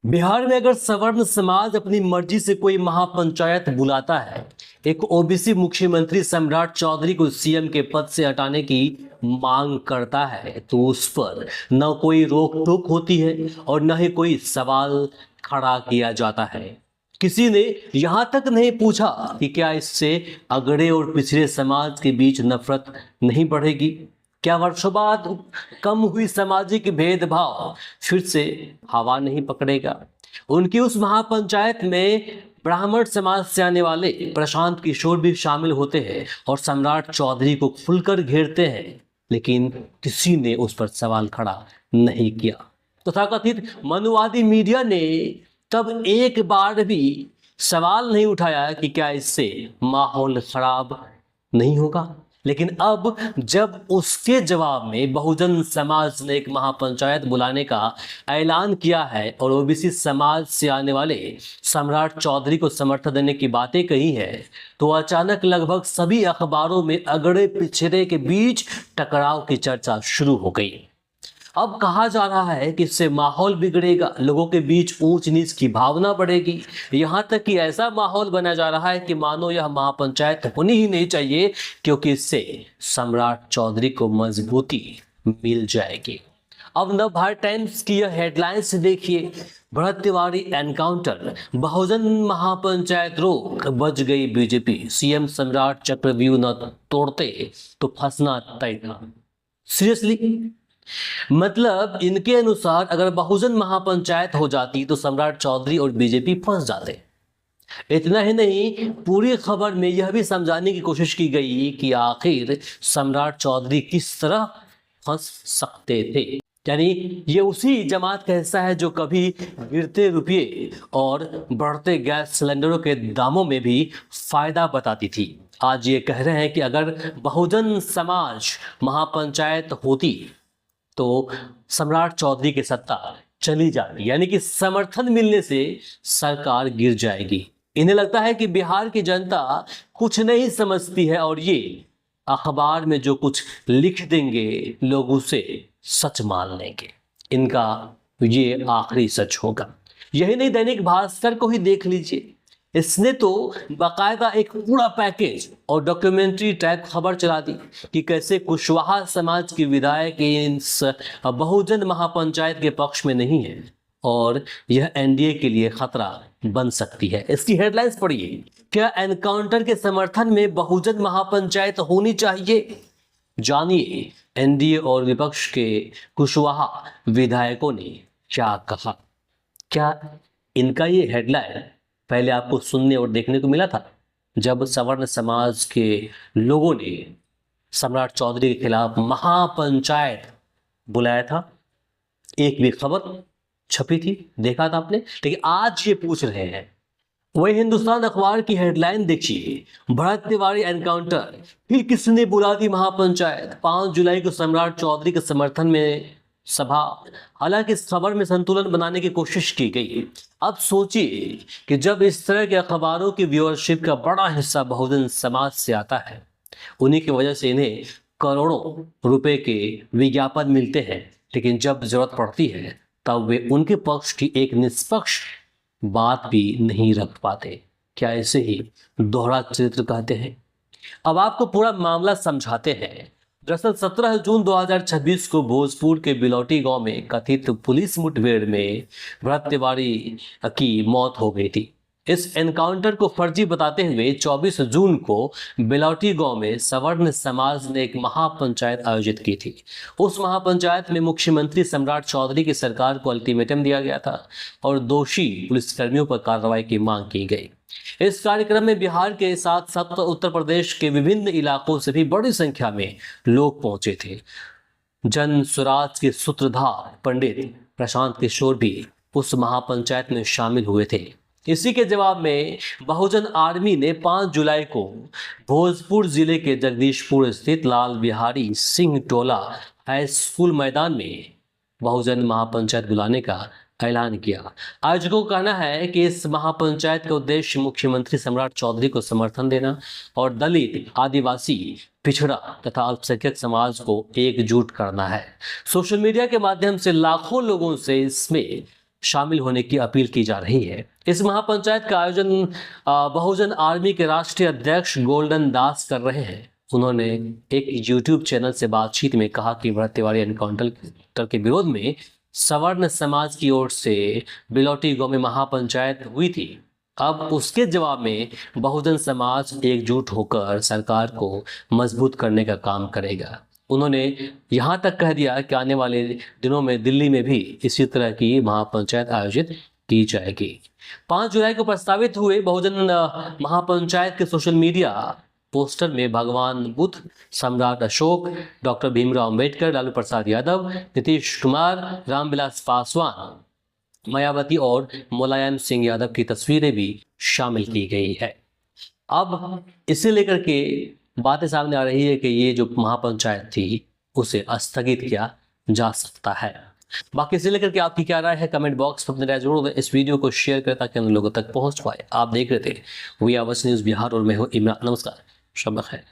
बिहार में अगर सवर्ण समाज अपनी मर्जी से कोई महापंचायत बुलाता है, एक ओबीसी मुख्यमंत्री सम्राट चौधरी को सीएम के पद से हटाने की मांग करता है, तो उस पर न कोई रोक टोक होती है और न ही कोई सवाल खड़ा किया जाता है। किसी ने यहां तक नहीं पूछा कि क्या इससे अगड़े और पिछड़े समाज के बीच नफरत नहीं बढ़ेगी। क्या वर्षों बाद कम हुई सामाजिक भेदभाव फिर से हवा नहीं पकड़ेगा। उनकी उस महापंचायत में ब्राह्मण समाज से आने वाले प्रशांत किशोर भी शामिल होते हैं और सम्राट चौधरी को खुलकर घेरते हैं, लेकिन किसी ने उस पर सवाल खड़ा नहीं किया। तथाकथित मनुवादी मीडिया ने तब एक बार भी सवाल नहीं उठाया कि क्या इससे माहौल खराब नहीं होगा। लेकिन अब जब उसके जवाब में बहुजन समाज ने एक महापंचायत बुलाने का ऐलान किया है और ओबीसी समाज से आने वाले सम्राट चौधरी को समर्थन देने की बातें कही है, तो अचानक लगभग सभी अखबारों में अगड़े पिछड़े के बीच टकराव की चर्चा शुरू हो गई। अब कहा जा रहा है कि इससे माहौल बिगड़ेगा, लोगों के बीच ऊंच नीच की भावना बढ़ेगी। यहां तक कि ऐसा माहौल बना जा रहा है कि मानो यह महापंचायत होनी ही नहीं चाहिए, क्योंकि इससे सम्राट चौधरी को मजबूती मिल जाएगी। अब नवभारत टाइम्स की यह हेडलाइंस देखिए, भरत तिवारी एनकाउंटर, बहुजन महापंचायत रोक, बच गई बीजेपी, सीएम सम्राट चक्रव्यूह न तोड़ते तो फंसना तय था। सीरियसली, मतलब इनके अनुसार अगर बहुजन महापंचायत हो जाती तो सम्राट चौधरी और बीजेपी फंस जाते। इतना ही नहीं, पूरी खबर में यह भी समझाने की कोशिश की गई कि आखिर सम्राट चौधरी किस तरह फंस सकते थे। यानी ये उसी जमात का हिस्सा है जो कभी गिरते रुपये और बढ़ते गैस सिलेंडरों के दामों में भी फायदा बताती थी। आज ये कह रहे हैं कि अगर बहुजन समाज महापंचायत होती तो सम्राट चौधरी की सत्ता चली जाती, यानी कि समर्थन मिलने से सरकार गिर जाएगी। इन्हें लगता है कि बिहार की जनता कुछ नहीं समझती है और ये अखबार में जो कुछ लिख देंगे लोग उसे सच मान लेंगे। इनका ये आखिरी सच होगा। यही नहीं, दैनिक भास्कर को ही देख लीजिए, इसने तो बाकायदा एक पूरा पैकेज और डॉक्यूमेंट्री टाइप खबर चला दी कि कैसे कुशवाहा समाज की विधायक इस बहुजन महापंचायत के पक्ष में नहीं है और यह एनडीए के लिए खतरा बन सकती है। इसकी हेडलाइंस पढ़िए, क्या एनकाउंटर के समर्थन में बहुजन महापंचायत होनी चाहिए। जानिए एनडीए और विपक्ष के कुशवाहा विधायकों ने क्या कहा। क्या इनका ये हेडलाइन पहले आपको सुनने और देखने को मिला था जब सवर्ण समाज के लोगों ने सम्राट चौधरी के खिलाफ महापंचायत बुलाया था? एक भी खबर छपी थी, देखा था आपने? लेकिन आज ये पूछ रहे हैं। वही हिंदुस्तान अखबार की हेडलाइन देखिए, भरत तिवारी एनकाउंटर, फिर किसने बुला दी महापंचायत, 5 जुलाई को सम्राट चौधरी के समर्थन में सभा। हालांकि इस खबर में संतुलन बनाने की कोशिश की गई। अब सोचिए कि जब इस तरह के अखबारों की व्यूअरशिप का बड़ा हिस्सा बहुजन समाज से आता है, उन्हीं की वजह से इन्हें करोड़ों रुपए के विज्ञापन मिलते हैं, लेकिन जब जरूरत पड़ती है तब वे उनके पक्ष की एक निष्पक्ष बात भी नहीं रख पाते। क्या इसे ही दोहरा चरित्र कहते हैं? अब आपको पूरा मामला समझाते हैं। दरअसल 17 जून 2026 को भोजपुर के बिलौटी गांव में कथित पुलिस मुठभेड़ में भरत तिवारी की मौत हो गई थी। इस एनकाउंटर को फर्जी बताते हुए 24 जून को बिलौटी गांव में सवर्ण समाज ने एक महापंचायत आयोजित की थी। उस महापंचायत में मुख्यमंत्री सम्राट चौधरी की सरकार को अल्टीमेटम दिया गया था और दोषी पुलिसकर्मियों पर कार्रवाई की मांग की गई। इस कार्यक्रम में बिहार के साथ साथ उत्तर प्रदेश के विभिन्न इलाकों से भी बड़ी संख्या में लोग पहुंचे थे। जन स्वराज के सूत्रधार पंडित प्रशांत किशोर भी उस महापंचायत में शामिल हुए थे। इसी के जवाब में बहुजन आर्मी ने 5 जुलाई को भोजपुर जिले के जगदीशपुर स्थित लाल बिहारी सिंह टोला हाई स्कूल मैदान में बहुजन महापंचायत बुलाने का ऐलान किया। आयोजकों का कहना है कि इस महापंचायत का उद्देश्य मुख्यमंत्री सम्राट चौधरी को समर्थन देना और दलित, आदिवासी, पिछड़ा तथा अल्पसंख्यक समाज को एकजुट करना है। सोशल मीडिया के माध्यम से लाखों लोगों से इसमें शामिल होने की अपील की जा रही है। इस महापंचायत का आयोजन बहुजन आर्मी के राष्ट्रीय अध्यक्ष गोल्डन दास कर रहे हैं। उन्होंने एक यूट्यूब चैनल से बातचीत में कहा कि बढ़ते वाले एनकाउंटर के विरोध में सवर्ण समाज की ओर से बिलौटी गांव में महापंचायत हुई थी। अब उसके जवाब में बहुजन समाज एकजुट होकर सरकार को मजबूत करने का काम करेगा। उन्होंने यहां तक कह दिया कि आने वाले दिनों में दिल्ली में भी इसी तरह की महापंचायत आयोजित की जाएगी। 5 जुलाई को प्रस्तावित हुए बहुजन महापंचायत के सोशल मीडिया पोस्टर में भगवान बुद्ध, सम्राट अशोक, डॉक्टर भीमराव अंबेडकर, लालू प्रसाद यादव, नीतीश कुमार, रामविलास पासवान, मायावती और मुलायम सिंह यादव की तस्वीरें भी शामिल की गई है। अब इसे लेकर के बातें सामने आ रही है कि ये जो महापंचायत थी उसे स्थगित किया जा सकता है। बाकी इसे लेकर के आपकी क्या राय है, कमेंट बॉक्स में अपनी राय जरूर दें। इस वीडियो को शेयर करें ताकि अन्य लोगों तक पहुंच पाए। आप देख रहे थे वी आवर्स न्यूज़ बिहार और मैं हूं इमरान। नमस्कार, शब बखैर।